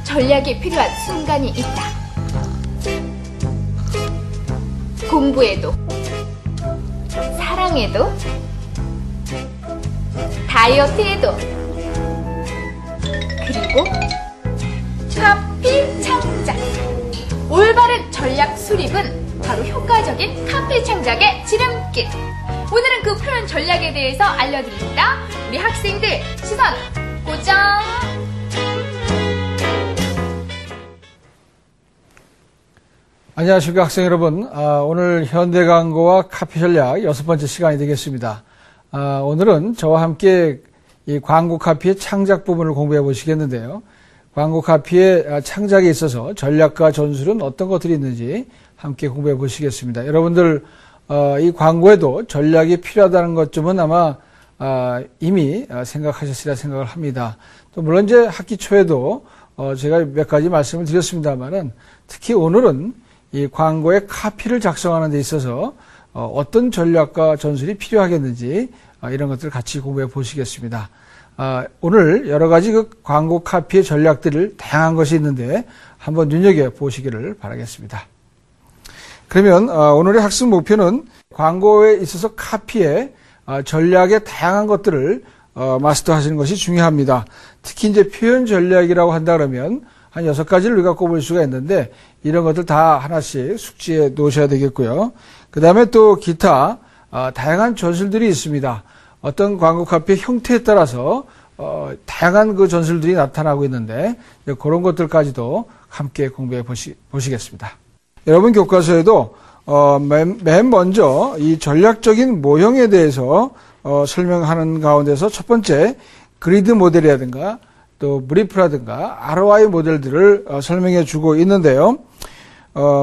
전략이 필요한 순간이 있다. 공부에도, 사랑에도, 다이어트에도, 그리고 카피 창작. 올바른 전략 수립은 바로 효과적인 카피 창작의 지름길. 오늘은 그 표현 전략에 대해서 알려드립니다. 우리 학생들 시선 고정. 안녕하십니까 학생 여러분. 오늘 현대광고와 카피 전략 6번째 시간이 되겠습니다. 오늘은 저와 함께 이 광고 카피의 창작 부분을 공부해 보시겠는데요. 광고 카피의 창작에 있어서 전략과 전술은 어떤 것들이 있는지 함께 공부해 보시겠습니다. 여러분들 이 광고에도 전략이 필요하다는 것쯤은 아마 이미 생각하셨으리라 생각을 합니다. 또 물론 이제 학기 초에도 제가 몇 가지 말씀을 드렸습니다만은 특히 오늘은 이 광고의 카피를 작성하는 데 있어서 어떤 전략과 전술이 필요하겠는지 이런 것들을 같이 공부해 보시겠습니다. 오늘 여러 가지 그 광고 카피의 전략들을 다양한 것이 있는데 한번 눈여겨 보시기를 바라겠습니다. 그러면 오늘의 학습 목표는 광고에 있어서 카피의 전략의 다양한 것들을 마스터하시는 것이 중요합니다. 특히 이제 표현 전략이라고 한다 그러면 한 6가지를 우리가 꼽을 수가 있는데 이런 것들 다 하나씩 숙지해 놓으셔야 되겠고요. 그 다음에 또 기타 다양한 전술들이 있습니다. 어떤 광고 카피의 형태에 따라서 다양한 그 전술들이 나타나고 있는데 그런 것들까지도 함께 공부해 보시겠습니다. 여러분 교과서에도 맨 먼저 이 전략적인 모형에 대해서 설명하는 가운데서 첫 번째 그리드 모델이라든가 또 브리프라든가 ROI 모델들을 설명해 주고 있는데요.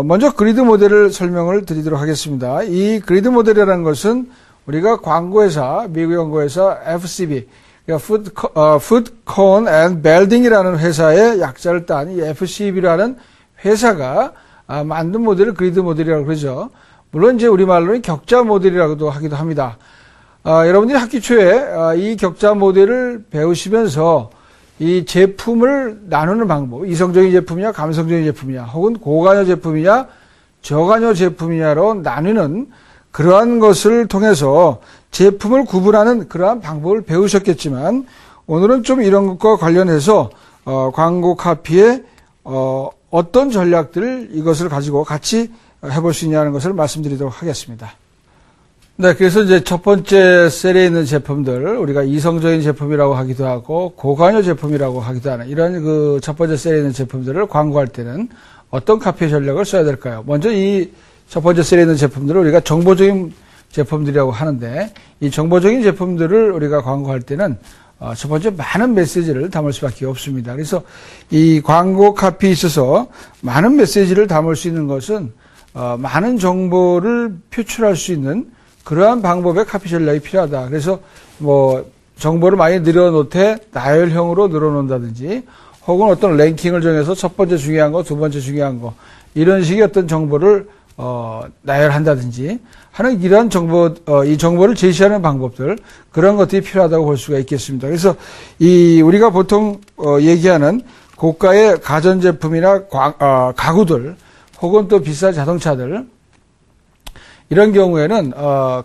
먼저 그리드 모델을 설명을 드리도록 하겠습니다. 이 그리드 모델이라는 것은 우리가 광고회사, 미국 광고회사 FCB, 그러니까 Food, Corn and Building이라는 회사의 약자를 딴 이 FCB라는 회사가 만든 모델을 그리드 모델이라고 그러죠. 물론 이제 우리말로는 격자 모델이라고도 하기도 합니다. 여러분들이 학기 초에 이 격자 모델을 배우시면서 이 제품을 나누는 방법, 이성적인 제품이냐, 감성적인 제품이냐, 혹은 고관여 제품이냐, 저관여 제품이냐로 나누는 그러한 것을 통해서 제품을 구분하는 그러한 방법을 배우셨겠지만 오늘은 좀 이런 것과 관련해서 광고 카피의 어떤 전략들 이것을 가지고 같이 해볼 수 있냐는 것을 말씀드리도록 하겠습니다. 네, 그래서 이제 첫 번째 셀에 있는 제품들 우리가 이성적인 제품이라고 하기도 하고 고관여 제품이라고 하기도 하는 이런 그 첫 번째 셀에 있는 제품들을 광고할 때는 어떤 카피 전략을 써야 될까요? 먼저 이 첫 번째 셀에 있는 제품들을 우리가 정보적인 제품들이라고 하는데 이 정보적인 제품들을 우리가 광고할 때는 첫 번째 많은 메시지를 담을 수밖에 없습니다. 그래서 이 광고 카피에 있어서 많은 메시지를 담을 수 있는 것은 많은 정보를 표출할 수 있는 그러한 방법의 카피 전략이 필요하다. 그래서 뭐 정보를 많이 늘어놓되 나열형으로 늘어놓는다든지 혹은 어떤 랭킹을 정해서 첫 번째 중요한 거, 두 번째 중요한 거 이런 식의 어떤 정보를 나열한다든지 하는 이러한 이 정보를 제시하는 방법들 그런 것들이 필요하다고 볼 수가 있겠습니다. 그래서 우리가 보통 얘기하는 고가의 가전제품이나 가구들 혹은 또 비싼 자동차들 이런 경우에는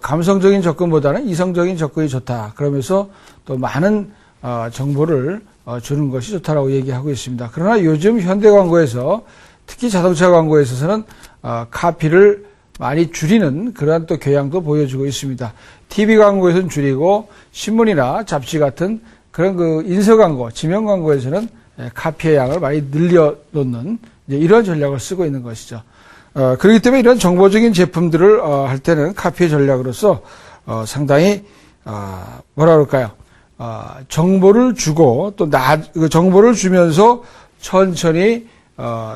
감성적인 접근보다는 이성적인 접근이 좋다. 그러면서 또 많은 정보를 주는 것이 좋다라고 얘기하고 있습니다. 그러나 요즘 현대 광고에서 특히 자동차 광고에 있어서는 카피를 많이 줄이는 그러한 또 경향도 보여주고 있습니다. TV 광고에서는 줄이고 신문이나 잡지 같은 그런 그 인서 광고, 지명 광고에서는 카피의 양을 많이 늘려놓는 이런 전략을 쓰고 있는 것이죠. 그렇기 때문에 이런 정보적인 제품들을 할 때는 카피의 전략으로서 상당히 뭐라 그럴까요? 정보를 주고 또 그 정보를 주면서 천천히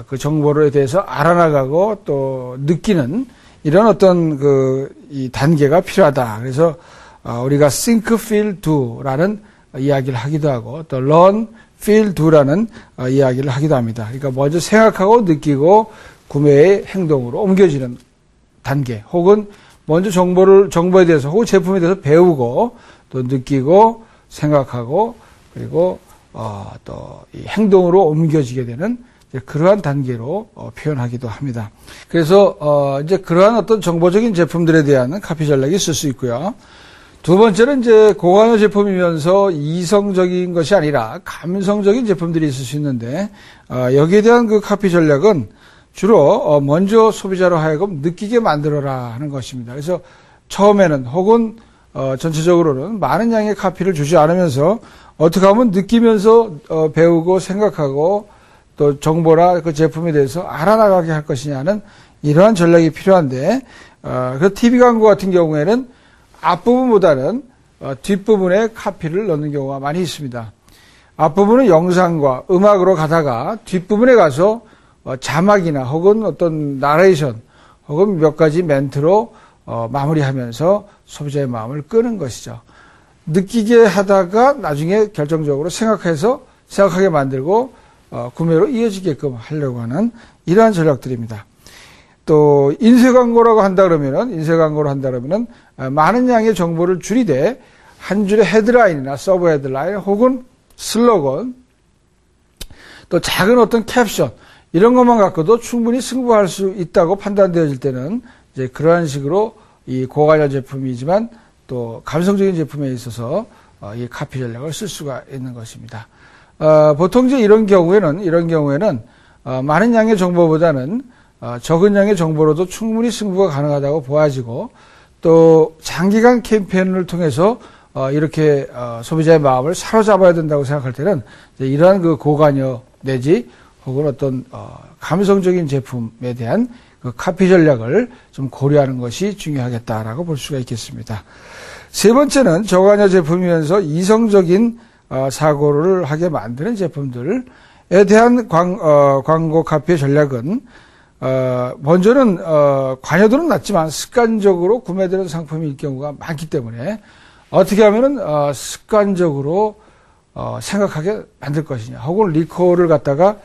그 정보에 대해서 알아나가고 또 느끼는 이런 어떤 이 단계가 필요하다. 그래서 우리가 think, feel, do라는 이야기를 하기도 하고 또 learn, feel, do라는 이야기를 하기도 합니다. 그러니까 먼저 생각하고 느끼고 구매의 행동으로 옮겨지는 단계 혹은 먼저 정보에 대해서 혹은 제품에 대해서 배우고 또 느끼고 생각하고 그리고 또 이 행동으로 옮겨지게 되는 그러한 단계로 표현하기도 합니다. 그래서 이제 그러한 어떤 정보적인 제품들에 대한 카피 전략이 있을 수 있고요. 두 번째는 이제 고관여 제품이면서 이성적인 것이 아니라 감성적인 제품들이 있을 수 있는데 여기에 대한 그 카피 전략은 주로 먼저 소비자로 하여금 느끼게 만들어라 하는 것입니다. 그래서 처음에는 혹은 전체적으로는 많은 양의 카피를 주지 않으면서 어떻게 하면 느끼면서 배우고 생각하고 또 정보나 그 제품에 대해서 알아나가게 할 것이냐는 이러한 전략이 필요한데 그 TV 광고 같은 경우에는 앞부분보다는 뒷부분에 카피를 넣는 경우가 많이 있습니다. 앞부분은 영상과 음악으로 가다가 뒷부분에 가서 자막이나 혹은 어떤 나레이션 혹은 몇 가지 멘트로 마무리하면서 소비자의 마음을 끄는 것이죠. 느끼게 하다가 나중에 결정적으로 생각하게 만들고 구매로 이어지게끔 하려고 하는 이러한 전략들입니다. 또 인쇄 광고로 한다 그러면은 많은 양의 정보를 줄이되 한 줄의 헤드라인이나 서브 헤드라인 혹은 슬로건 또 작은 어떤 캡션 이런 것만 갖고도 충분히 승부할 수 있다고 판단되어질 때는 이제 그러한 식으로 이 고관여 제품이지만 또 감성적인 제품에 있어서 이 카피 전략을 쓸 수가 있는 것입니다. 보통 이제 이런 경우에는 많은 양의 정보보다는 적은 양의 정보로도 충분히 승부가 가능하다고 보아지고 또 장기간 캠페인을 통해서 이렇게 소비자의 마음을 사로잡아야 된다고 생각할 때는 이러한 그 고관여 내지 혹은 어떤 감성적인 제품에 대한 그 카피 전략을 좀 고려하는 것이 중요하겠다라고 볼 수가 있겠습니다. 세 번째는 저관여 제품이면서 이성적인 사고를 하게 만드는 제품들에 대한 광고 카피의 전략은 먼저는 관여도는 낮지만 습관적으로 구매되는 상품일 경우가 많기 때문에 어떻게 하면은 습관적으로 생각하게 만들 것이냐 혹은 리콜을 갖다가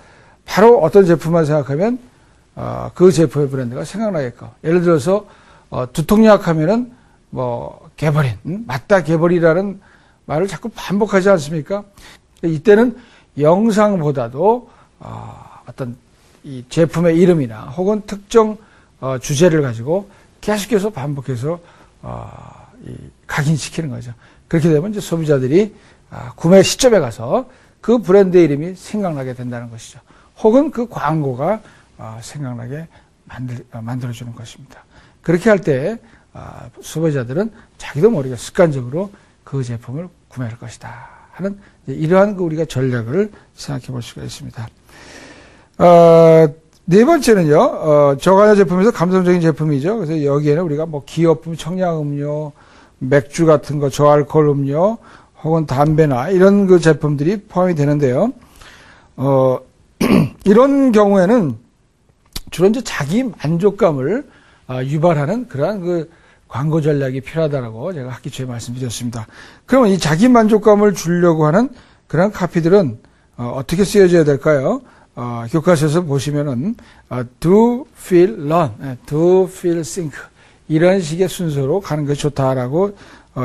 바로 어떤 제품만 생각하면 그 제품의 브랜드가 생각나게끔 예를 들어서 두통약 하면은 개버린 맞다 개버리라는 말을 자꾸 반복하지 않습니까? 이때는 영상보다도 어떤 이 제품의 이름이나 혹은 특정 주제를 가지고 계속해서 반복해서 각인시키는 거죠. 그렇게 되면 이제 소비자들이 구매 시점에 가서 그 브랜드의 이름이 생각나게 된다는 것이죠. 혹은 그 광고가 생각나게 만들어주는 것입니다. 그렇게 할 때 소비자들은 자기도 모르게 습관적으로 그 제품을 구매할 것이다 하는 이러한 우리가 전략을 생각해 볼 수가 있습니다. 네 번째는요, 저관여 제품에서 감성적인 제품이죠. 그래서 여기에는 우리가 기업품, 청량음료, 맥주 같은 거, 저알코올 음료, 혹은 담배나 이런 그 제품들이 포함이 되는데요. 이런 경우에는 주로 이제 자기 만족감을 유발하는 그러한 그 광고 전략이 필요하다라고 제가 학기 초에 말씀드렸습니다. 그러면 이 자기 만족감을 주려고 하는 그런 카피들은 어떻게 쓰여져야 될까요? 교과서에서 보시면은 do, feel, learn, do, feel, think 이런 식의 순서로 가는 것이 좋다라고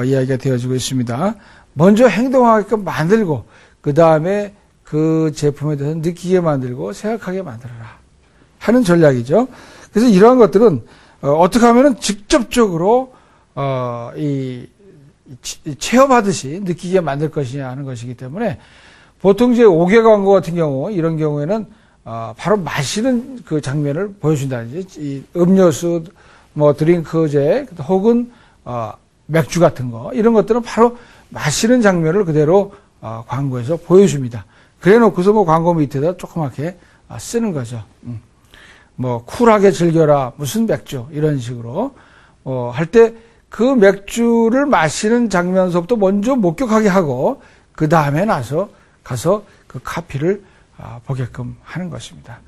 이야기가 되어지고 있습니다. 먼저 행동하게끔 만들고 그 다음에 그 제품에 대해서 느끼게 만들고 생각하게 만들어라 하는 전략이죠. 그래서 이러한 것들은 어떻게 하면은 직접적으로 체험하듯이 느끼게 만들 것이냐 하는 것이기 때문에 보통 이제 5개 광고 같은 경우 이런 경우에는 바로 마시는 그 장면을 보여준다든지 이 음료수 드링크제 혹은 맥주 같은 거 이런 것들은 바로 마시는 장면을 그대로 광고에서 보여줍니다. 그래 놓고서 광고 밑에다 조그맣게 쓰는 거죠. 쿨하게 즐겨라 무슨 맥주 이런 식으로 할 때 그 맥주를 마시는 장면서부터 먼저 목격하게 하고 그 다음에 가서 그 카피를 보게끔 하는 것입니다.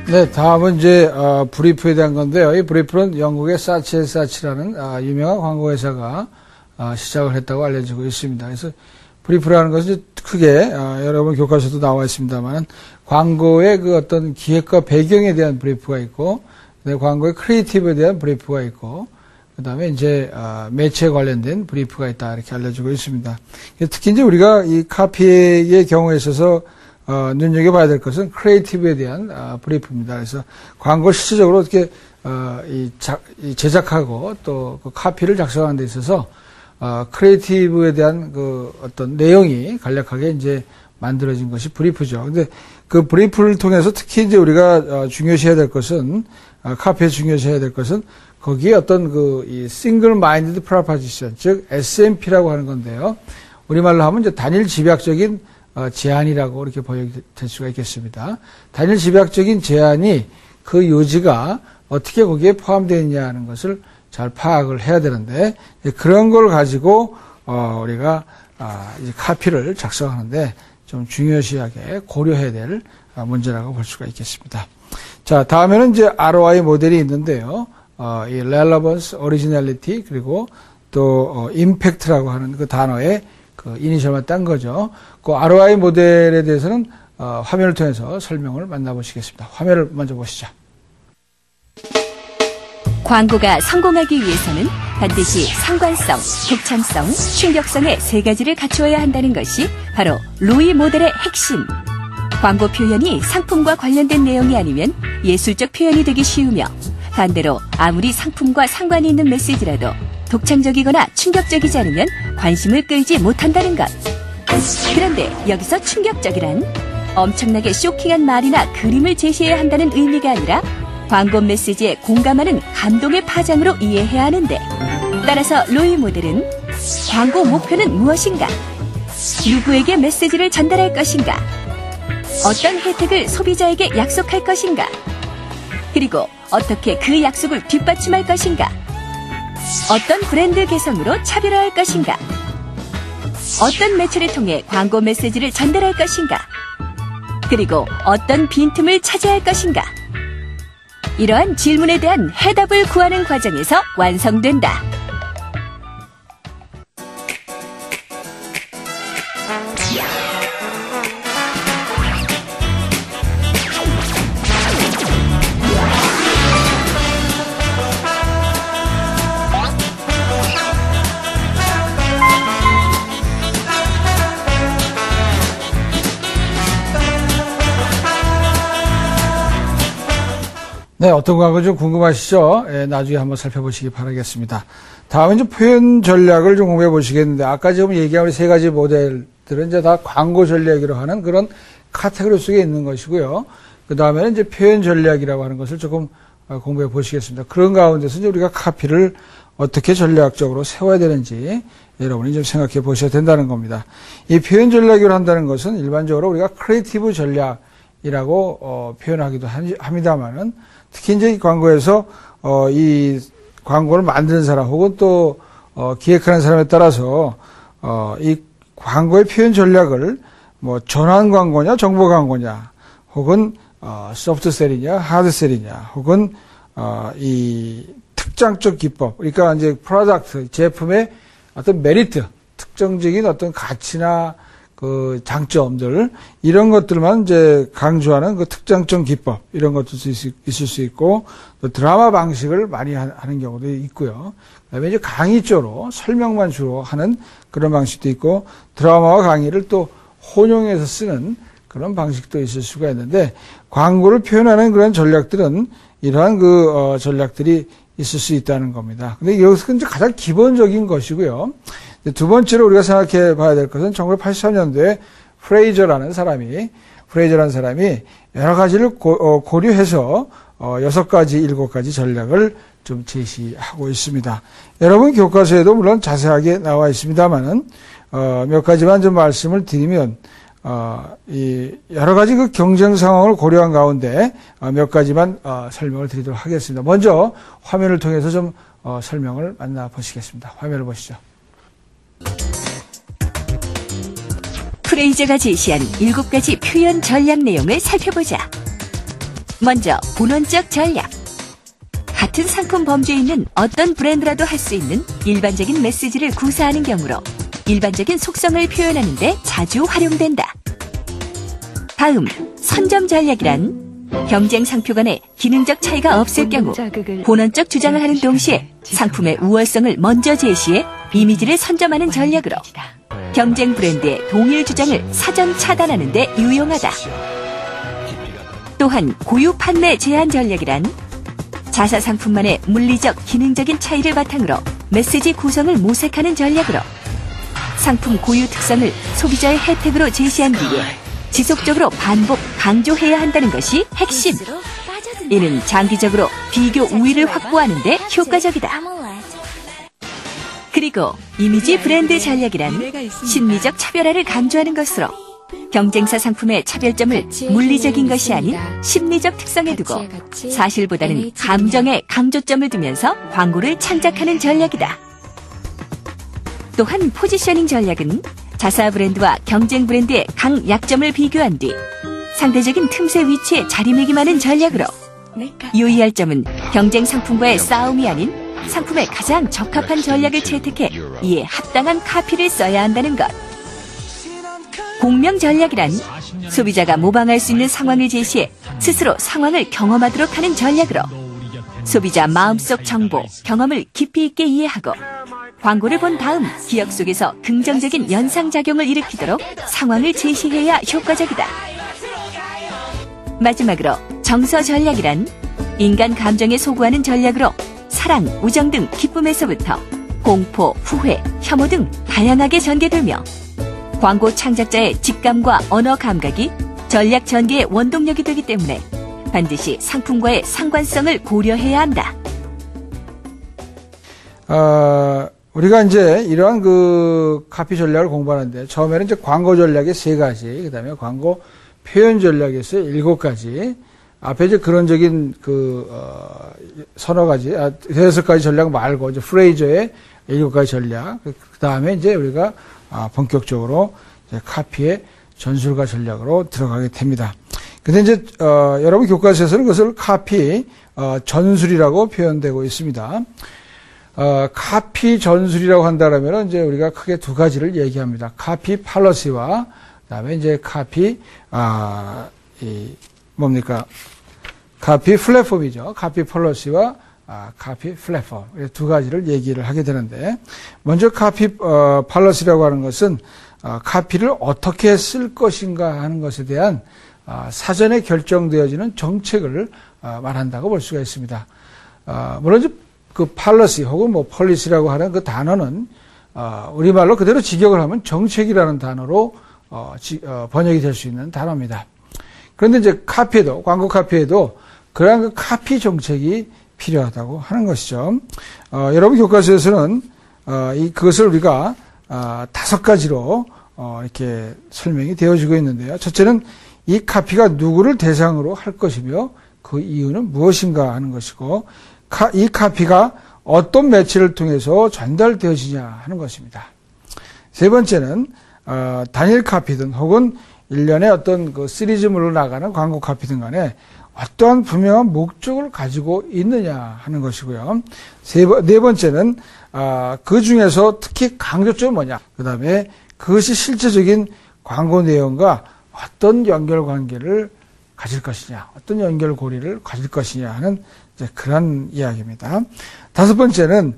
네, 다음은 이제 브리프에 대한 건데요. 이 브리프는 영국의 사치라는 유명한 광고 회사가 시작을 했다고 알려지고 있습니다. 그래서 브리프라는 것은 크게 여러분 교과서도 나와 있습니다만 광고의 그 어떤 기획과 배경에 대한 브리프가 있고 그다음에 광고의 크리에이티브에 대한 브리프가 있고, 그다음에 이제 매체 관련된 브리프가 있다 이렇게 알려주고 있습니다. 특히 이제 우리가 이 카피의 경우에 있어서 눈여겨봐야 될 것은 크리에이티브에 대한 브리프입니다. 그래서 광고 실질적으로 어떻게 이 제작하고 또 그 카피를 작성하는 데 있어서 크리에이티브에 대한 그 어떤 내용이 간략하게 이제 만들어진 것이 브리프죠. 근데 그 브리프를 통해서 특히 이제 우리가 중요시해야 될 것은 카피에 중요시해야 될 것은 거기에 어떤 이 싱글 마인디드 프로포지션, 즉 SMP라고 하는 건데요. 우리말로 하면 이제 단일 집약적인 제안이라고 이렇게 번역될 수가 있겠습니다. 단일 집약적인 제안이 그 요지가 어떻게 거기에 포함되어 있냐 하는 것을 잘 파악을 해야 되는데, 그런 걸 가지고 우리가 이제 카피를 작성하는데 좀 중요시하게 고려해야 될 문제라고 볼 수가 있겠습니다. 자, 다음에는 이제 ROI 모델이 있는데요. 이 relevance, originality, 그리고 또 impact라고 하는 그 단어의 그 이니셜만 딴 거죠. 그 ROI 모델에 대해서는 화면을 통해서 설명을 만나보시겠습니다. 화면을 먼저 보시죠. 광고가 성공하기 위해서는 반드시 상관성, 독창성, 충격성의 세 가지를 갖추어야 한다는 것이 바로 로이 모델의 핵심. 광고 표현이 상품과 관련된 내용이 아니면 예술적 표현이 되기 쉬우며, 반대로 아무리 상품과 상관이 있는 메시지라도 독창적이거나 충격적이지 않으면 관심을 끌지 못한다는 것. 그런데 여기서 충격적이란 엄청나게 쇼킹한 말이나 그림을 제시해야 한다는 의미가 아니라 광고 메시지에 공감하는 감동의 파장으로 이해해야 하는데, 따라서 로이 모델은 광고 목표는 무엇인가? 누구에게 메시지를 전달할 것인가? 어떤 혜택을 소비자에게 약속할 것인가? 그리고 어떻게 그 약속을 뒷받침할 것인가? 어떤 브랜드 개성으로 차별화할 것인가? 어떤 매체를 통해 광고 메시지를 전달할 것인가? 그리고 어떤 빈틈을 차지할 것인가? 이러한 질문에 대한 해답을 구하는 과정에서 완성된다. 네, 어떤 광고 좀 궁금하시죠? 예, 나중에 한번 살펴보시기 바라겠습니다. 다음은 이제 표현 전략을 좀 공부해 보시겠는데, 아까 지금 얘기한 우리 세 가지 모델들은 이제 다 광고 전략이라고 하는 그런 카테고리 속에 있는 것이고요. 그 다음에는 이제 표현 전략이라고 하는 것을 조금 공부해 보시겠습니다. 그런 가운데서 이제 우리가 카피를 어떻게 전략적으로 세워야 되는지 여러분이 좀 생각해 보셔야 된다는 겁니다. 이 표현 전략을 한다는 것은 일반적으로 우리가 크리에이티브 전략이라고 표현하기도 합니다만은, 특히 이제 이 광고에서 이 광고를 만드는 사람 혹은 또 기획하는 사람에 따라서 이 광고의 표현 전략을 뭐 전환 광고냐, 정보 광고냐, 혹은 소프트셀이냐, 하드셀이냐, 혹은 이 특장적 기법, 그러니까 이제 프로덕트, 제품의 어떤 메리트, 특정적인 어떤 가치나 그 장점들, 이런 것들만 이제 강조하는 그 특장점 기법, 이런 것도 있을 수 있고, 또 드라마 방식을 많이 하는 경우도 있고요. 그 다음에 이제 강의 쪽으로 설명만 주로 하는 그런 방식도 있고, 드라마와 강의를 또 혼용해서 쓰는 그런 방식도 있을 수가 있는데, 광고를 표현하는 그런 전략들은 이러한 그 전략들이 있을 수 있다는 겁니다. 근데 여기서 이제 가장 기본적인 것이고요. 두 번째로 우리가 생각해 봐야 될 것은 1983년도에 프레이저라는 사람이 여러 가지를 고려해서 6가지, 7가지 전략을 좀 제시하고 있습니다. 여러분 교과서에도 물론 자세하게 나와 있습니다만은 몇 가지만 좀 말씀을 드리면, 이 여러 가지 그 경쟁 상황을 고려한 가운데 몇 가지만 설명을 드리도록 하겠습니다. 먼저 화면을 통해서 좀 설명을 만나보시겠습니다. 화면을 보시죠. 프레이저가 제시한 7가지 표현 전략 내용을 살펴보자. 먼저 본원적 전략. 같은 상품 범주에 있는 어떤 브랜드라도 할 수 있는 일반적인 메시지를 구사하는 경우로 일반적인 속성을 표현하는 데 자주 활용된다. 다음, 선점 전략이란 경쟁 상표 간의 기능적 차이가 없을 경우 본원적 주장을 하는 동시에 상품의 우월성을 먼저 제시해 이미지를 선점하는 전략으로 경쟁 브랜드의 동일 주장을 사전 차단하는 데 유용하다. 또한 고유 판매 제한 전략이란 자사 상품만의 물리적, 기능적인 차이를 바탕으로 메시지 구성을 모색하는 전략으로 상품 고유 특성을 소비자의 혜택으로 제시한 뒤에 지속적으로 반복, 강조해야 한다는 것이 핵심. 이는 장기적으로 비교 우위를 확보하는 데 효과적이다. 그리고 이미지 브랜드 전략이란 심리적 차별화를 강조하는 것으로 경쟁사 상품의 차별점을 물리적인 것이 아닌 심리적 특성에 두고 사실보다는 감정에 강조점을 두면서 광고를 창작하는 전략이다. 또한 포지셔닝 전략은 자사 브랜드와 경쟁 브랜드의 강약점을 비교한 뒤 상대적인 틈새 위치에 자리매김하는 전략으로 유의할 점은 경쟁 상품과의 싸움이 아닌 상품에 가장 적합한 전략을 채택해 이에 합당한 카피를 써야 한다는 것. 공명 전략이란 소비자가 모방할 수 있는 상황을 제시해 스스로 상황을 경험하도록 하는 전략으로 소비자 마음속 정보, 경험을 깊이 있게 이해하고 광고를 본 다음 기억 속에서 긍정적인 연상작용을 일으키도록 상황을 제시해야 효과적이다. 마지막으로 정서 전략이란 인간 감정에 소구하는 전략으로 사랑, 우정 등 기쁨에서부터 공포, 후회, 혐오 등 다양하게 전개되며 광고 창작자의 직감과 언어 감각이 전략 전개의 원동력이 되기 때문에 반드시 상품과의 상관성을 고려해야 한다. 우리가 이제 이러한 그 카피 전략을 공부하는데 처음에는 이제 광고 전략의 3가지, 그다음에 광고 표현 전략에서 7가지, 앞에 이제 근원적인 서너 가지, 6가지 전략 말고 이제 프레이저의 7가지 전략, 그다음에 이제 우리가 본격적으로 이제 카피의 전술과 전략으로 들어가게 됩니다. 근데 이제 여러분 교과서에서는 그것을 카피 전술이라고 표현되고 있습니다. 카피 전술이라고 한다라면 이제 우리가 크게 2가지를 얘기합니다. 카피 팔러시와 그다음에 이제 카피 카피 플랫폼이죠. 카피 팔러시와 카피 플랫폼, 2가지를 얘기를 하게 되는데, 먼저 카피 팔러시라고 하는 것은 카피를 어떻게 쓸 것인가 하는 것에 대한 사전에 결정되어지는 정책을 말한다고 볼 수가 있습니다. 물론 그 팔러시 혹은 뭐 폴리시라고 하는 그 단어는 우리말로 그대로 직역을 하면 정책이라는 단어로 번역이 될 수 있는 단어입니다. 그런데 이제 카피에도, 광고 카피에도 그러한 그 카피 정책이 필요하다고 하는 것이죠. 여러분 교과서에서는 그것을 우리가 5가지로 이렇게 설명이 되어지고 있는데요. 첫째는 이 카피가 누구를 대상으로 할 것이며 그 이유는 무엇인가 하는 것이고, 이 카피가 어떤 매체를 통해서 전달되어지냐 하는 것입니다. 3번째는 단일 카피든 혹은 일련의 어떤 그 시리즈물로 나가는 광고 카피든 간에 어떠한 분명한 목적을 가지고 있느냐 하는 것이고요. 4번째는 그 중에서 특히 강조점이 뭐냐, 그 다음에 그것이 실제적인 광고 내용과 어떤 연결관계를 가질 것이냐, 어떤 연결고리를 가질 것이냐 하는 이제 그런 이야기입니다. 5번째는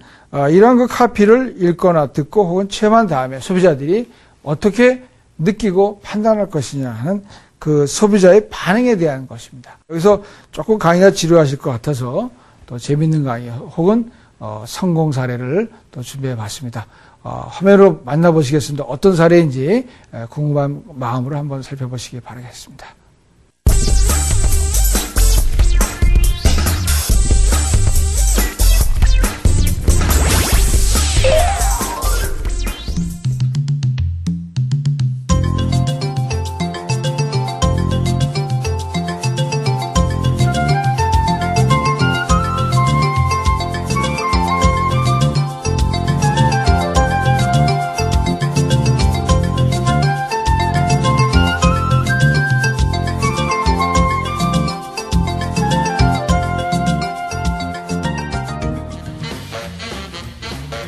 이러한 그 카피를 읽거나 듣고 혹은 체험한 다음에 소비자들이 어떻게 느끼고 판단할 것이냐 하는 그 소비자의 반응에 대한 것입니다. 여기서 조금 강의가 지루하실 것 같아서 또 재밌는 강의 혹은 성공 사례를 또 준비해 봤습니다. 화면으로 만나보시겠습니다. 어떤 사례인지 궁금한 마음으로 한번 살펴보시기 바라겠습니다.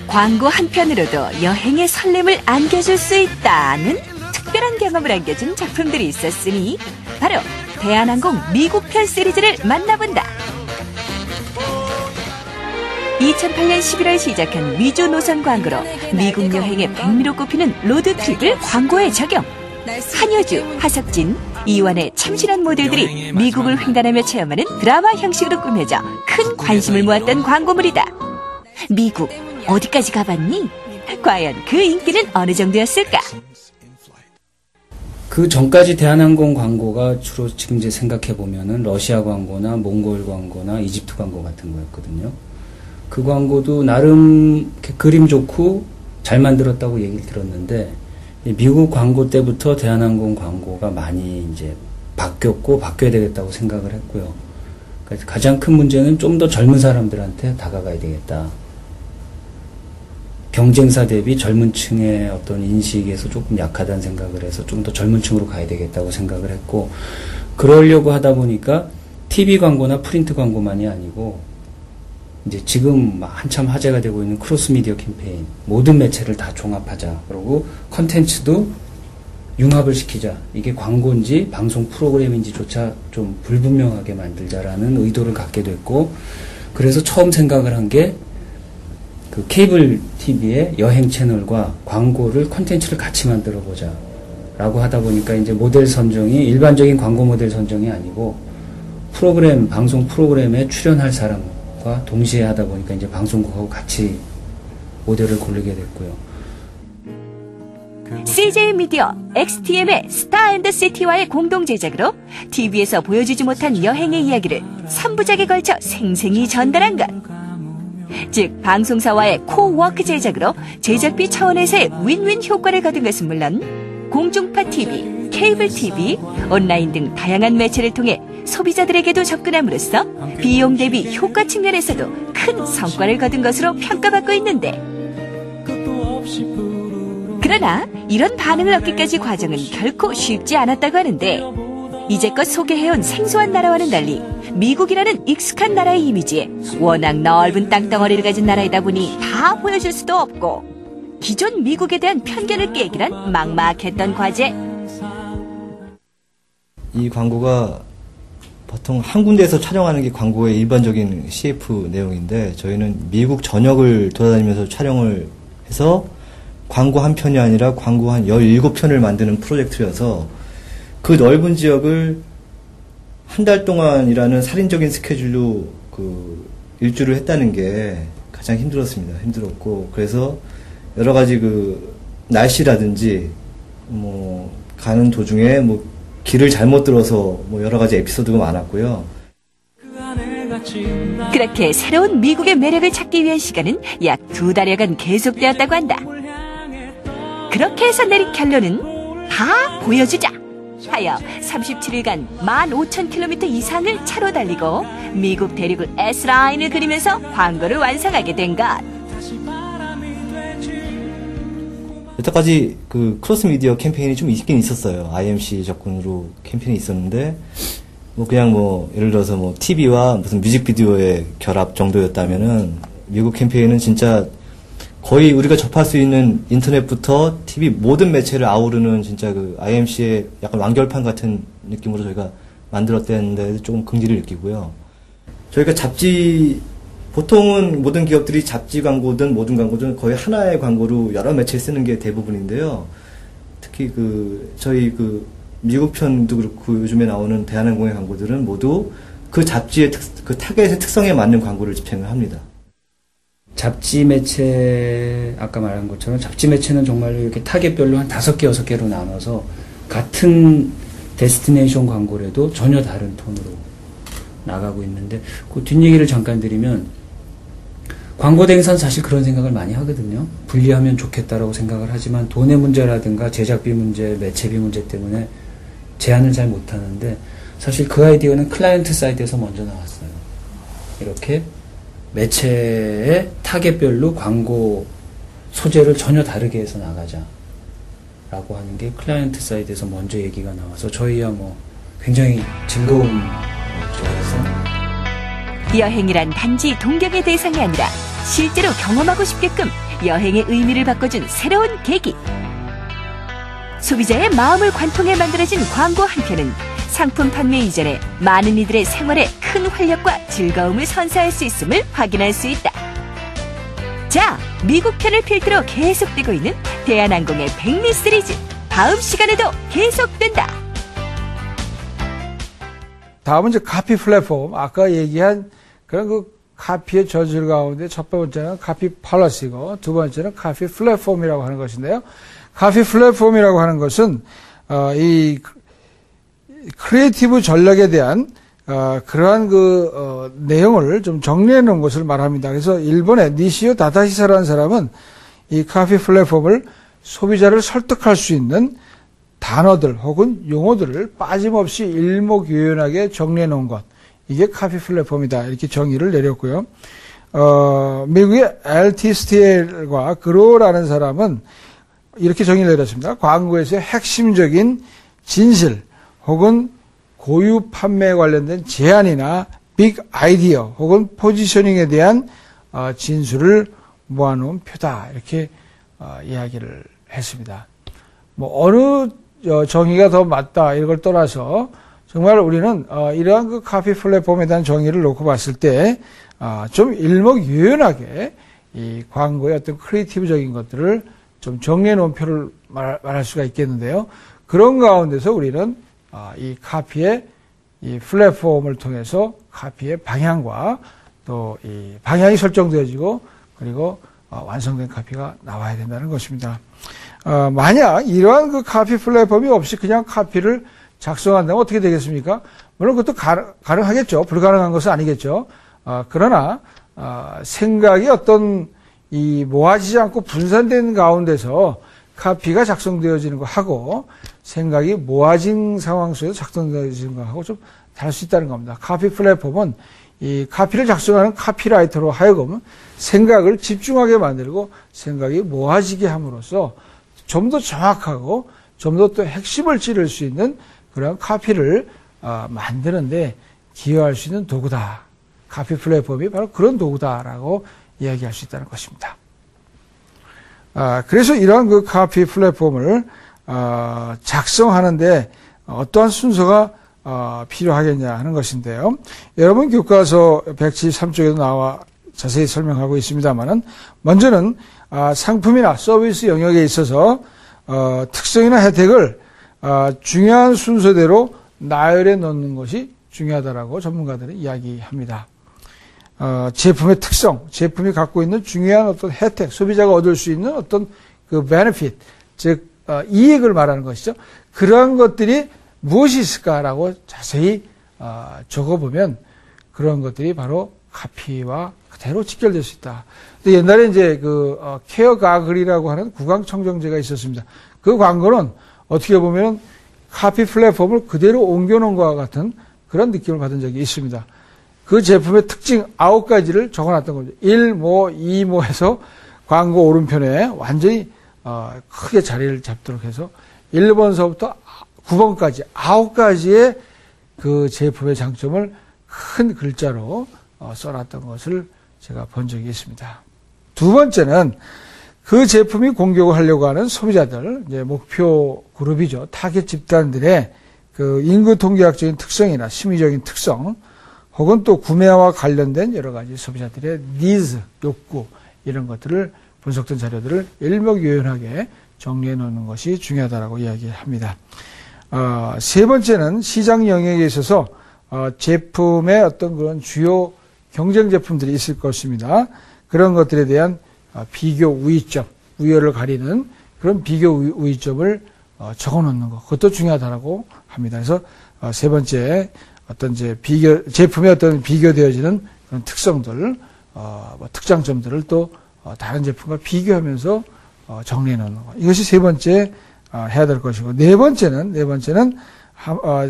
광고 한편으로도 여행의 설렘을 안겨줄 수 있다는 특별한 경험을 안겨준 작품들이 있었으니 바로 대한항공 미국편 시리즈를 만나본다. 2008년 11월 시작한 위조 노선 광고로 미국 여행의 백미로 꼽히는 로드트립을 광고에 적용. 한효주, 하석진, 이완의 참신한 모델들이 미국을 횡단하며 체험하는 드라마 형식으로 꾸며져 큰 관심을 모았던 광고물이다. 미국 어디까지 가봤니? 과연 그 인기는 어느 정도였을까? 그 전까지 대한항공 광고가 주로 지금 이제 생각해보면은 러시아 광고나 몽골 광고나 이집트 광고 같은 거였거든요. 그 광고도 나름 그림 좋고 잘 만들었다고 얘기를 들었는데, 미국 광고 때부터 대한항공 광고가 많이 이제 바뀌었고 바뀌어야 되겠다고 생각을 했고요. 그러니까 가장 큰 문제는 좀 더 젊은 사람들한테 다가가야 되겠다. 경쟁사 대비 젊은 층의 어떤 인식에서 조금 약하다는 생각을 해서 좀 더 젊은 층으로 가야 되겠다고 생각을 했고, 그러려고 하다 보니까 TV 광고나 프린트 광고만이 아니고 이제 지금 한참 화제가 되고 있는 크로스 미디어 캠페인, 모든 매체를 다 종합하자. 그리고 컨텐츠도 융합을 시키자. 이게 광고인지 방송 프로그램인지조차 좀 불분명하게 만들자라는 의도를 갖게 됐고, 그래서 처음 생각을 한 게 그 케이블 TV의 여행 채널과 광고를 컨텐츠를 같이 만들어 보자 라고 하다 보니까 이제 모델 선정이 일반적인 광고 모델 선정이 아니고 프로그램, 방송 프로그램에 출연할 사람과 동시에 하다 보니까 이제 방송국하고 같이 모델을 고르게 됐고요. CJ 미디어, XTM의 스타 앤드 시티와의 공동 제작으로 TV에서 보여주지 못한 여행의 이야기를 3부작에 걸쳐 생생히 전달한 것. 즉 방송사와의 코워크 제작으로 제작비 차원에서의 윈윈 효과를 거둔 것은 물론 공중파 TV, 케이블 TV, 온라인 등 다양한 매체를 통해 소비자들에게도 접근함으로써 비용 대비 효과 측면에서도 큰 성과를 거둔 것으로 평가받고 있는데, 그러나 이런 반응을 얻기까지 과정은 결코 쉽지 않았다고 하는데, 이제껏 소개해온 생소한 나라와는 달리 미국이라는 익숙한 나라의 이미지에 워낙 넓은 땅덩어리를 가진 나라이다 보니 다 보여줄 수도 없고, 기존 미국에 대한 편견을 깨기란 막막했던 과제. 이 광고가 보통 한 군데에서 촬영하는 게 광고의 일반적인 CF 내용인데, 저희는 미국 전역을 돌아다니면서 촬영을 해서 광고 한 편이 아니라 광고 한 17편을 만드는 프로젝트여서 그 넓은 지역을 한 달 동안이라는 살인적인 스케줄로 그 일주를 했다는 게 가장 힘들었습니다. 힘들었고, 그래서 여러 가지 그 날씨라든지 뭐 가는 도중에 뭐 길을 잘못 들어서 뭐 여러 가지 에피소드가 많았고요. 그렇게 새로운 미국의 매력을 찾기 위한 시간은 약 2달여간 계속되었다고 한다. 그렇게 해서 내린 결론은 다 보여주자 하여 37일간 15,000km 이상을 차로 달리고 미국 대륙을 S라인을 그리면서 광고를 완성하게 된 것. 여태까지 그 크로스 미디어 캠페인이 좀 있긴 있었어요. IMC 접근으로 캠페인이 있었는데, 뭐 그냥 뭐 예를 들어서 뭐 TV와 무슨 뮤직비디오의 결합 정도였다면은, 미국 캠페인은 진짜 거의 우리가 접할 수 있는 인터넷부터 TV 모든 매체를 아우르는 진짜 그 IMC의 약간 완결판 같은 느낌으로 저희가 만들었다는데 조금 긍지를 느끼고요. 저희가 잡지, 보통은 모든 기업들이 잡지 광고든 모든 광고든 거의 하나의 광고로 여러 매체를 쓰는 게 대부분인데요. 특히 그 저희 그 미국 편도 그렇고 요즘에 나오는 대한항공의 광고들은 모두 그 잡지의 그 타겟의 특성에 맞는 광고를 집행을 합니다. 잡지 매체, 아까 말한 것처럼 잡지 매체는 정말로 이렇게 타겟별로 한 5개, 6개로 나눠서 같은 데스티네이션 광고라도 전혀 다른 톤으로 나가고 있는데, 그 뒷얘기를 잠깐 드리면, 광고 대행사는 사실 그런 생각을 많이 하거든요. 분리하면 좋겠다라고 생각을 하지만 돈의 문제라든가 제작비 문제, 매체비 문제 때문에 제한을 잘 못하는데, 사실 그 아이디어는 클라이언트 사이드에서 먼저 나왔어요. 이렇게 매체의 타겟별로 광고 소재를 전혀 다르게 해서 나가자 라고 하는 게 클라이언트 사이드에서 먼저 얘기가 나와서 저희야 뭐 굉장히 즐거운 쪽에서. 여행이란 단지 동경의 대상이 아니라 실제로 경험하고 싶게끔 여행의 의미를 바꿔준 새로운 계기. 소비자의 마음을 관통해 만들어진 광고 한 편은 상품 판매 이전에 많은 이들의 생활에 큰 활력과 즐거움을 선사할 수 있음을 확인할 수 있다. 자, 미국 편을 필두로 계속되고 있는 대한항공의 백미 시리즈. 다음 시간에도 계속된다. 다음은 이제 카피 플랫폼. 아까 얘기한 그런 그 카피의 저질 가운데 첫 번째는 카피 팔러시고 두 번째는 카피 플랫폼이라고 하는 것인데요. 카피 플랫폼이라고 하는 것은 이 크리에이티브 전략에 대한 그러한 내용을 좀 정리해 놓은 것을 말합니다. 그래서 일본의 니시오 다다시사라는 사람은 이 카피 플랫폼을 소비자를 설득할 수 있는 단어들 혹은 용어들을 빠짐없이 일목요연하게 정리해 놓은 것. 이게 카피 플랫폼이다. 이렇게 정의를 내렸고요. 미국의 LT 스틸과 그로라는 사람은 이렇게 정의를 내렸습니다. 광고에서의 핵심적인 진실 혹은 고유 판매에 관련된 제안이나 빅 아이디어 혹은 포지셔닝에 대한 진술을 모아놓은 표다. 이렇게 이야기를 했습니다. 뭐 어느 정의가 더 맞다 이걸 떠나서 정말 우리는 이러한 그 카피 플랫폼에 대한 정의를 놓고 봤을 때 좀 일목요연하게 이 광고의 어떤 크리에이티브적인 것들을 좀 정리해 놓은 표를 말할 수가 있겠는데요. 그런 가운데서 우리는 이 카피의 이 플랫폼을 통해서 카피의 방향과 또 이 방향이 설정되어지고 그리고 완성된 카피가 나와야 된다는 것입니다. 만약 이러한 그 카피 플랫폼이 없이 그냥 카피를 작성한다면 어떻게 되겠습니까? 물론 그것도 가능하겠죠. 불가능한 것은 아니겠죠. 그러나 생각이 어떤 이 모아지지 않고 분산된 가운데서 카피가 작성되어지는 것하고 생각이 모아진 상황 속에서 작성되어지는 것하고 좀 다를 수 있다는 겁니다. 카피 플랫폼은 이 카피를 작성하는 카피라이터로 하여금 생각을 집중하게 만들고 생각이 모아지게 함으로써 좀 더 정확하고 좀 더 또 핵심을 찌를 수 있는 그런 카피를 만드는데 기여할 수 있는 도구다. 카피 플랫폼이 바로 그런 도구다라고 이야기할 수 있다는 것입니다. 그래서 이러한 그 카피 플랫폼을 작성하는데 어떠한 순서가 필요하겠냐 하는 것인데요. 여러분 교과서 173쪽에도 나와 자세히 설명하고 있습니다만은 먼저는 상품이나 서비스 영역에 있어서 특성이나 혜택을 중요한 순서대로 나열해 놓는 것이 중요하다라고 전문가들은 이야기합니다. 제품의 특성, 제품이 갖고 있는 중요한 어떤 혜택, 소비자가 얻을 수 있는 어떤 그 benefit, 즉 이익을 말하는 것이죠. 그러한 것들이 무엇이 있을까라고 자세히 적어보면 그런 것들이 바로 카피와 그대로 직결될 수 있다. 근데 옛날에 이제 케어 가글이라고 하는 구강 청정제가 있었습니다. 그 광고는 어떻게 보면 카피 플랫폼을 그대로 옮겨놓은 것과 같은 그런 느낌을 받은 적이 있습니다. 그 제품의 특징 9가지를 적어놨던 거죠. 1모, 2모 해서 광고 오른편에 완전히 크게 자리를 잡도록 해서 1번서부터 9번까지 9가지의 그 제품의 장점을 큰 글자로 써놨던 것을 제가 본 적이 있습니다. 두 번째는 그 제품이 공격을 하려고 하는 소비자들, 이제 목표 그룹이죠. 타겟 집단들의 그 인구 통계학적인 특성이나 심리적인 특성, 혹은 또 구매와 관련된 여러 가지 소비자들의 니즈, 욕구, 이런 것들을 분석된 자료들을 일목요연하게 정리해 놓는 것이 중요하다고 이야기합니다. 세 번째는 시장 영역에 있어서 제품의 어떤 그런 주요 경쟁 제품들이 있을 것입니다. 그런 것들에 대한 비교 우위점, 우열을 가리는 그런 비교 우위점을 적어 놓는 것, 그것도 중요하다고 합니다. 그래서 세 번째 어떤 제품의 어떤 비교되어지는 그런 특성들, 특장점들을 또 다른 제품과 비교하면서 정리해 놓는 것. 이것이 세 번째 해야 될 것이고, 네 번째는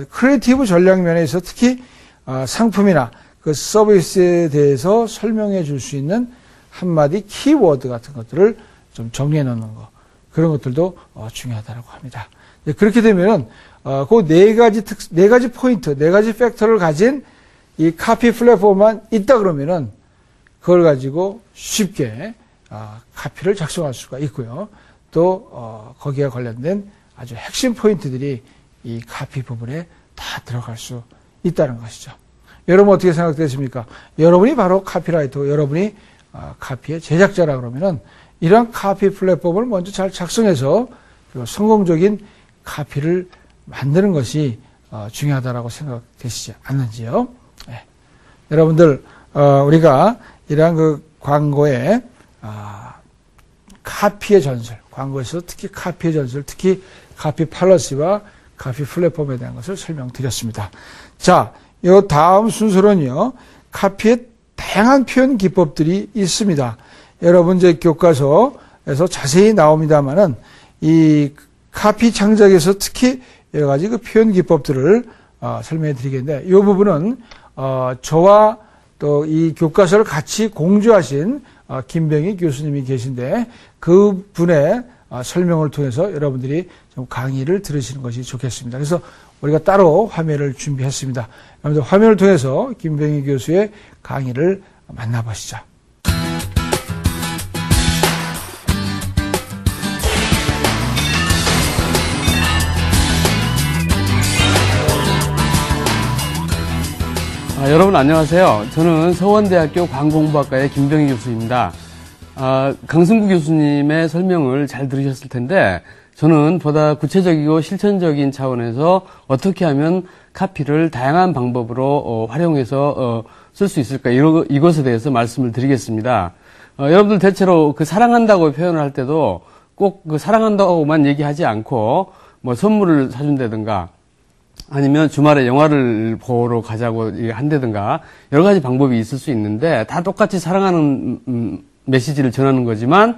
크리에이티브 전략 면에서 특히 상품이나 그 서비스에 대해서 설명해 줄 수 있는 한마디 키워드 같은 것들을 좀 정리해 놓는 것. 그런 것들도 중요하다고 합니다. 그렇게 되면은 그 네 가지 포인트, 네 가지 팩터를 가진 이 카피 플랫폼만 있다 그러면은 그걸 가지고 쉽게 카피를 작성할 수가 있고요. 또 거기에 관련된 아주 핵심 포인트들이 이 카피 부분에 다 들어갈 수 있다는 것이죠. 여러분 어떻게 생각되십니까? 여러분이 바로 카피라이터, 여러분이 카피의 제작자라 그러면은 이러한 카피 플랫폼을 먼저 잘 작성해서 성공적인 카피를 만드는 것이 중요하다라고 생각되시지 않는지요? 네. 여러분들 우리가 이러한 그 광고의 카피의 전설, 광고에서 특히 카피의 전설, 특히 카피 팔러시와 카피 플랫폼에 대한 것을 설명드렸습니다. 자, 요 다음 순서는요, 카피의 다양한 표현 기법들이 있습니다. 여러분 이제 교과서에서 자세히 나옵니다만은 이 카피 창작에서 특히 여러 가지 그 표현 기법들을 설명해 드리겠는데, 이 부분은 저와 또 이 교과서를 같이 공주하신 김병희 교수님이 계신데 그 분의 설명을 통해서 여러분들이 좀 강의를 들으시는 것이 좋겠습니다. 그래서 우리가 따로 화면을 준비했습니다. 여러분들 화면을 통해서 김병희 교수의 강의를 만나보시죠. 여러분 안녕하세요. 저는 서원대학교 광고공부학과의 김병희 교수입니다. 강승구 교수님의 설명을 잘 들으셨을 텐데 저는 보다 구체적이고 실천적인 차원에서 어떻게 하면 카피를 다양한 방법으로 활용해서 쓸 수 있을까 이것에 대해서 말씀을 드리겠습니다. 여러분들 대체로 그 사랑한다고 표현을 할 때도 꼭 그 사랑한다고만 얘기하지 않고 뭐 선물을 사준다든가 아니면 주말에 영화를 보러 가자고 한다든가 여러 가지 방법이 있을 수 있는데 다 똑같이 사랑하는 메시지를 전하는 거지만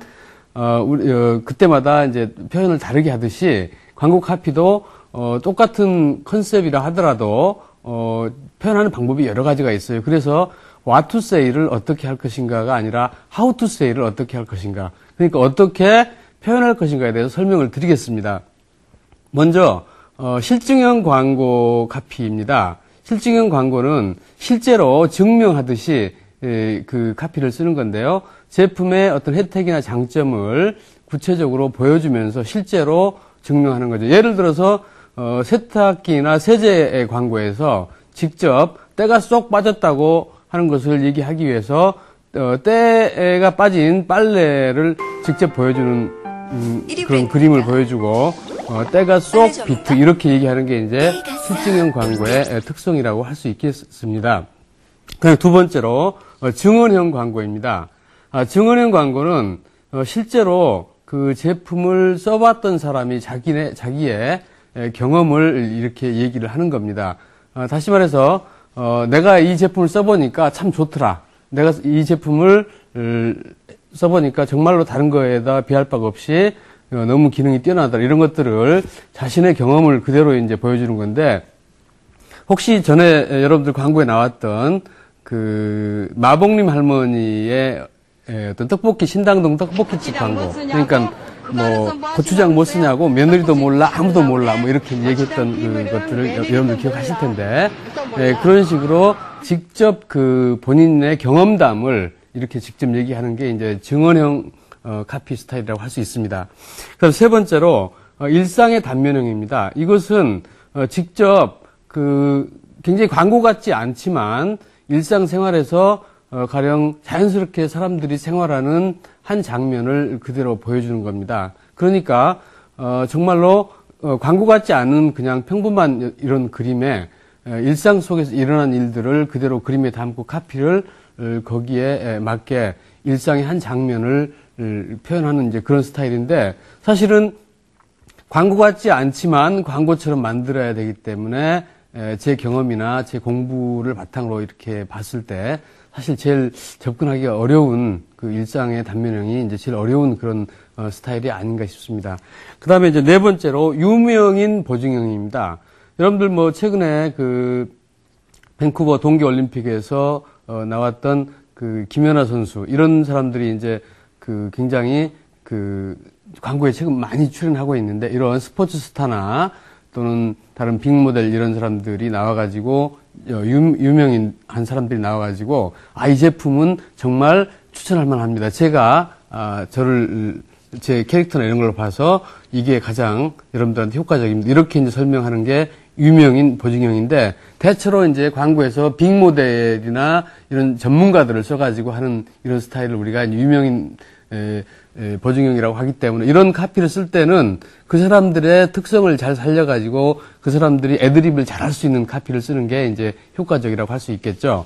그때마다 이제 표현을 다르게 하듯이 광고 카피도 똑같은 컨셉이라 하더라도 표현하는 방법이 여러 가지가 있어요. 그래서 what to say를 어떻게 할 것인가가 아니라 how to say를 어떻게 할 것인가, 그러니까 어떻게 표현할 것인가에 대해서 설명을 드리겠습니다. 먼저 실증형 광고 카피입니다. 실증형 광고는 실제로 증명하듯이 그 카피를 쓰는 건데요. 제품의 어떤 혜택이나 장점을 구체적으로 보여주면서 실제로 증명하는 거죠. 예를 들어서 세탁기나 세제 광고에서 직접 때가 쏙 빠졌다고 하는 것을 얘기하기 위해서 때가 빠진 빨래를 직접 보여주는 그런 그림을 보여주고 때가 쏙 비트 이렇게 얘기하는 게 이제 실증형 광고의 특성이라고 할 수 있겠습니다. 그리고 두 번째로 증언형 광고입니다. 증언형 광고는 실제로 그 제품을 써봤던 사람이 자기의 경험을 이렇게 얘기를 하는 겁니다. 다시 말해서 내가 이 제품을 써보니까 참 좋더라. 내가 이 제품을 써보니까 정말로 다른 거에다 비할 바가 없이 너무 기능이 뛰어나더라. 이런 것들을 자신의 경험을 그대로 이제 보여주는 건데, 혹시 전에 여러분들 광고에 나왔던 그 마봉님 할머니의 어떤 떡볶이, 신당동 떡볶이집 광고. 그러니까 뭐 고추장 뭐 쓰냐고 며느리도 몰라, 아무도 몰라, 뭐 이렇게 얘기했던 그 것들을 여러분들 기억하실 텐데, 그런 식으로 직접 그 본인의 경험담을 이렇게 직접 얘기하는 게 이제 증언형 카피 스타일이라고 할 수 있습니다. 그럼 세 번째로 일상의 단면형입니다. 이것은 직접 그 굉장히 광고 같지 않지만 일상생활에서 가령 자연스럽게 사람들이 생활하는 한 장면을 그대로 보여주는 겁니다. 그러니까 정말로 광고 같지 않은 그냥 평범한 이런 그림에 일상 속에서 일어난 일들을 그대로 그림에 담고 카피를 거기에 맞게 일상의 한 장면을 표현하는 이제 그런 스타일인데, 사실은 광고 같지 않지만 광고처럼 만들어야 되기 때문에 제 경험이나 제 공부를 바탕으로 이렇게 봤을 때 사실 제일 접근하기가 어려운 그 일상의 단면형이 이제 제일 어려운 그런 스타일이 아닌가 싶습니다. 그 다음에 이제 네 번째로 유명인 보증형입니다. 여러분들 뭐 최근에 그 밴쿠버 동계올림픽에서 나왔던 그 김연아 선수, 이런 사람들이 이제 그 굉장히 그 광고에 최근 많이 출연하고 있는데, 이런 스포츠 스타나 또는 다른 빅모델 이런 사람들이 나와가지고 유명인 한 사람들이 나와가지고 이 제품은 정말 추천할 만합니다. 제가 제 캐릭터나 이런 걸 봐서 이게 가장 여러분들한테 효과적입니다. 이렇게 이제 설명하는 게 유명인 보증형인데 대체로 이제 광고에서 빅 모델이나 이런 전문가들을 써가지고 하는 이런 스타일을 우리가 유명인 보증형이라고 하기 때문에 이런 카피를 쓸 때는 그 사람들의 특성을 잘 살려가지고 그 사람들이 애드립을 잘 할 수 있는 카피를 쓰는 게 이제 효과적이라고 할 수 있겠죠.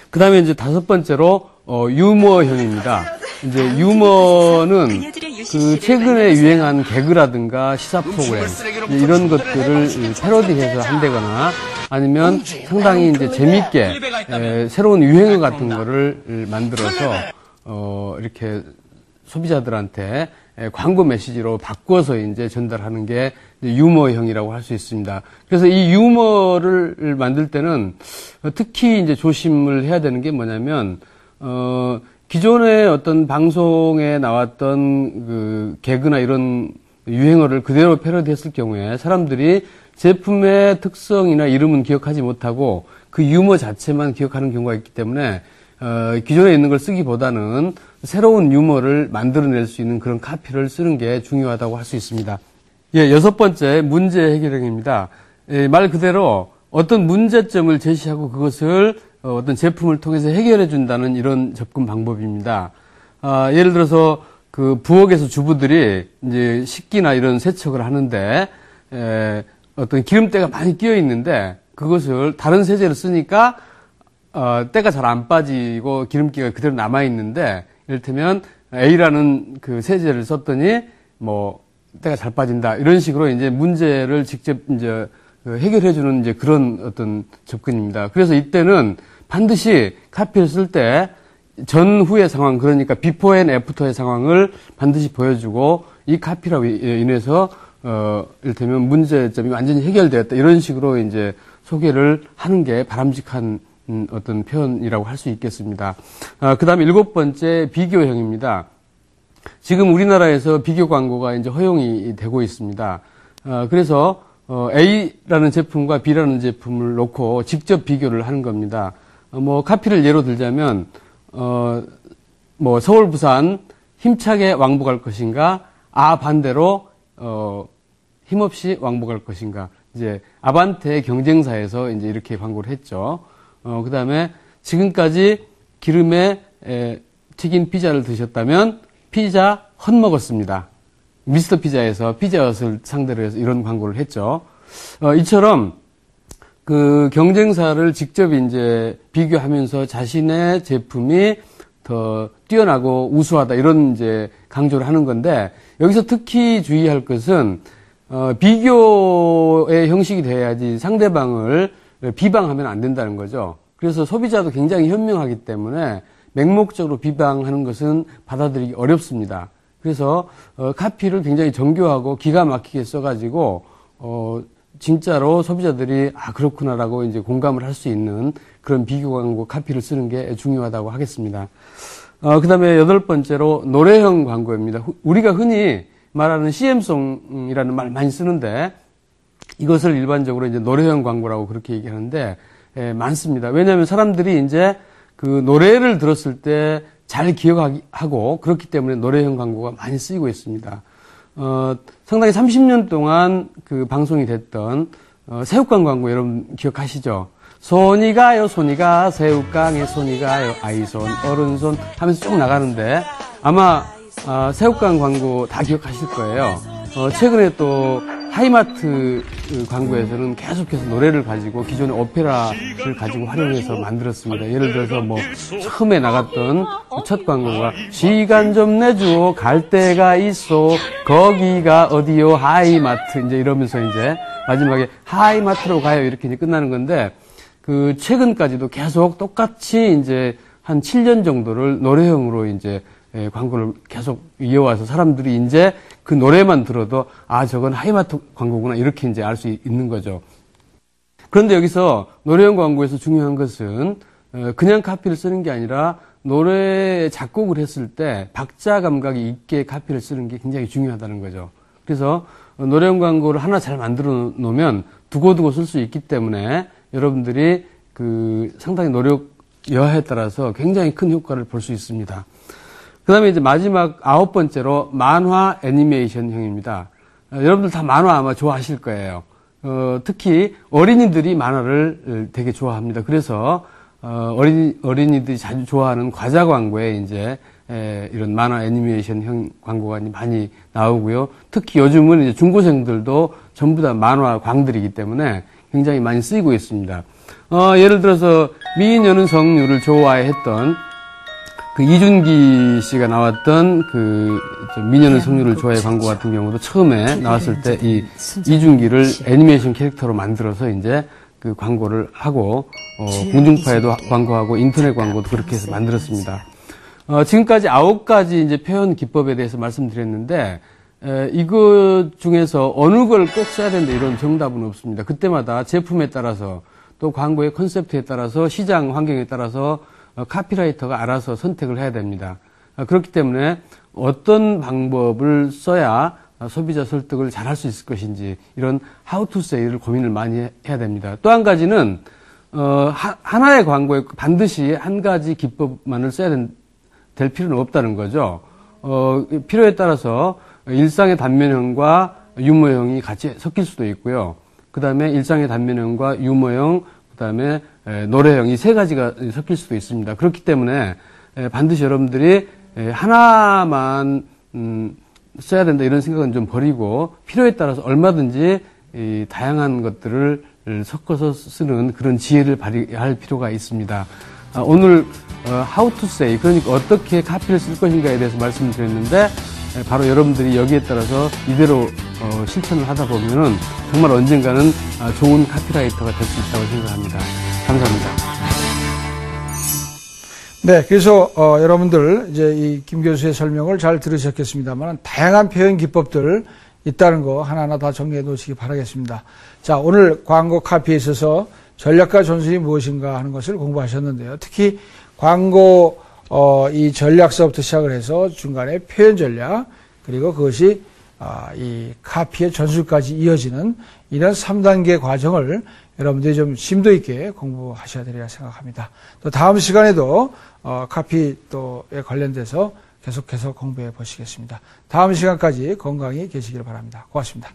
그 다음에 이제 다섯 번째로, 유머형입니다. 이제 유머는 그 최근에 유행한 개그라든가 시사 프로그램, 이런 것들을 패러디해서 한다거나 아니면 상당히 이제 재밌게, 새로운 유행어 같은 거를 만들어서, 이렇게 소비자들한테 광고 메시지로 바꿔서 이제 전달하는 게 유머형이라고 할 수 있습니다. 그래서 이 유머를 만들 때는 특히 이제 조심을 해야 되는 게 뭐냐면, 기존의 어떤 방송에 나왔던 그 개그나 이런 유행어를 그대로 패러디했을 경우에 사람들이 제품의 특성이나 이름은 기억하지 못하고 그 유머 자체만 기억하는 경우가 있기 때문에 기존에 있는 걸 쓰기보다는 새로운 유머를 만들어낼 수 있는 그런 카피를 쓰는 게 중요하다고 할 수 있습니다. 예, 여섯 번째 문제 해결형입니다. 말 그대로 어떤 문제점을 제시하고 그것을 어떤 제품을 통해서 해결해 준다는 이런 접근 방법입니다. 예를 들어서 그 부엌에서 주부들이 이제 식기나 이런 세척을 하는데 어떤 기름때가 많이 끼어 있는데 그것을 다른 세제를 쓰니까 때가 잘 안 빠지고 기름기가 그대로 남아 있는데 이를테면 A라는 그 세제를 썼더니 뭐 때가 잘 빠진다 이런 식으로 이제 문제를 직접 이제 해결해주는 이제 그런 어떤 접근입니다. 그래서 이때는 반드시 카피를 쓸 때 전후의 상황, 그러니까 비포 앤 애프터의 상황을 반드시 보여주고 이 카피로 인해서 이를테면 문제점이 완전히 해결되었다 이런 식으로 이제 소개를 하는 게 바람직한 어떤 표현이라고 할 수 있겠습니다. 그 다음에 일곱 번째 비교형입니다. 지금 우리나라에서 비교 광고가 이제 허용이 되고 있습니다. 그래서 A라는 제품과 B라는 제품을 놓고 직접 비교를 하는 겁니다. 뭐 카피를 예로 들자면 뭐 서울 부산 힘차게 왕복할 것인가, 반대로 힘없이 왕복할 것인가. 이제 아반떼 경쟁사에서 이제 이렇게 광고를 했죠. 그 다음에 지금까지 기름에 튀긴 피자를 드셨다면 피자 헛먹었습니다. 미스터 피자에서 피자헛을 상대로 해서 이런 광고를 했죠. 이처럼 그 경쟁사를 직접 이제 비교하면서 자신의 제품이 더 뛰어나고 우수하다 이런 이제 강조를 하는 건데 여기서 특히 주의할 것은 비교의 형식이 돼야지 상대방을 비방하면 안 된다는 거죠. 그래서 소비자도 굉장히 현명하기 때문에 맹목적으로 비방하는 것은 받아들이기 어렵습니다. 그래서 카피를 굉장히 정교하고 기가 막히게 써가지고 진짜로 소비자들이 그렇구나라고 이제 공감을 할 수 있는 그런 비교 광고 카피를 쓰는 게 중요하다고 하겠습니다. 그다음에 여덟 번째로 노래형 광고입니다. 우리가 흔히 말하는 CM송이라는 말 많이 쓰는데 이것을 일반적으로 이제 노래형 광고라고 그렇게 얘기하는데 많습니다. 왜냐하면 사람들이 이제 그 노래를 들었을 때 잘 기억하고 그렇기 때문에 노래형 광고가 많이 쓰이고 있습니다. 상당히 30년 동안 그 방송이 됐던 새우깡 광고 여러분 기억하시죠? 손이 가요, 손이 가, 새우깡에 손이 가요, 아이손, 어른손 하면서 쭉 나가는데 아마 새우깡 광고 다 기억하실 거예요. 최근에 또 하이마트 광고에서는 계속해서 노래를 가지고 기존의 오페라를 가지고 활용해서 만들었습니다. 예를 들어서 뭐 처음에 나갔던 첫 광고가 시간 좀 내주오 갈 데가 있어 거기가 어디요 하이마트 이제 이러면서 이제 마지막에 하이마트로 가요 이렇게 이제 끝나는 건데 그 최근까지도 계속 똑같이 이제 한 7년 정도를 노래형으로 이제 광고를 계속 이어와서 사람들이 이제 그 노래만 들어도 저건 하이마트 광고구나 이렇게 이제 알 수 있는 거죠. 그런데 여기서 노래형 광고에서 중요한 것은 그냥 카피를 쓰는 게 아니라 노래 작곡을 했을 때 박자 감각이 있게 카피를 쓰는 게 굉장히 중요하다는 거죠. 그래서 노래형 광고를 하나 잘 만들어 놓으면 두고두고 쓸 수 있기 때문에 여러분들이 그 상당히 노력 여하에 따라서 굉장히 큰 효과를 볼 수 있습니다. 그 다음에 이제 마지막 아홉 번째로 만화 애니메이션형입니다. 여러분들 다 만화 아마 좋아하실 거예요. 특히 어린이들이 만화를 되게 좋아합니다. 그래서 어린이들이 자주 좋아하는 과자 광고에 이제 이런 만화 애니메이션형 광고가 많이 나오고요. 특히 요즘은 이제 중고생들도 전부 다 만화 광들이기 때문에 굉장히 많이 쓰이고 있습니다. 예를 들어서 미인여는 성류를 좋아했던 그 이준기 씨가 나왔던 그 미녀는 성류를 좋아해 광고 같은 경우도 처음에 나왔을 때 이 이준기를 애니메이션 캐릭터로 만들어서 이제 그 광고를 하고 공중파에도 광고하고 인터넷 광고도 그렇게 해서 만들었습니다. 지금까지 9가지 이제 표현 기법에 대해서 말씀드렸는데 이거 중에서 어느 걸 꼭 써야 된다 이런 정답은 없습니다. 그때마다 제품에 따라서 또 광고의 컨셉트에 따라서 시장 환경에 따라서 카피라이터가 알아서 선택을 해야 됩니다. 그렇기 때문에 어떤 방법을 써야 소비자 설득을 잘할 수 있을 것인지 이런 how to say를 고민을 많이 해야 됩니다. 또 한 가지는 하나의 광고에 반드시 한 가지 기법만을 써야 될 필요는 없다는 거죠. 필요에 따라서 일상의 단면형과 유머형이 같이 섞일 수도 있고요. 그 다음에 일상의 단면형과 유머형, 그 다음에 노래형 이 세 가지가 섞일 수도 있습니다. 그렇기 때문에 반드시 여러분들이 하나만 써야 된다 이런 생각은 좀 버리고 필요에 따라서 얼마든지 이 다양한 것들을 섞어서 쓰는 그런 지혜를 발휘할 필요가 있습니다. 오늘 how to say 그러니까 어떻게 카피를 쓸 것인가에 대해서 말씀드렸는데 바로 여러분들이 여기에 따라서 이대로 실천을 하다 보면은 정말 언젠가는 좋은 카피라이터가 될 수 있다고 생각합니다. 감사합니다. 네, 그래서 여러분들 이제 이 김 교수의 설명을 잘 들으셨겠습니다만 다양한 표현 기법들 있다는 거 하나하나 다 정리해 놓으시기 바라겠습니다. 자, 오늘 광고 카피에 있어서 전략과 전술이 무엇인가 하는 것을 공부하셨는데요. 특히 광고 이 전략서부터 시작을 해서 중간에 표현 전략 그리고 그것이 이 카피의 전술까지 이어지는 이런 3단계 과정을 여러분들이 좀 심도 있게 공부하셔야 되리라 생각합니다. 또 다음 시간에도 카피 또에 관련돼서 계속해서 공부해 보시겠습니다. 다음 시간까지 건강히 계시길 바랍니다. 고맙습니다.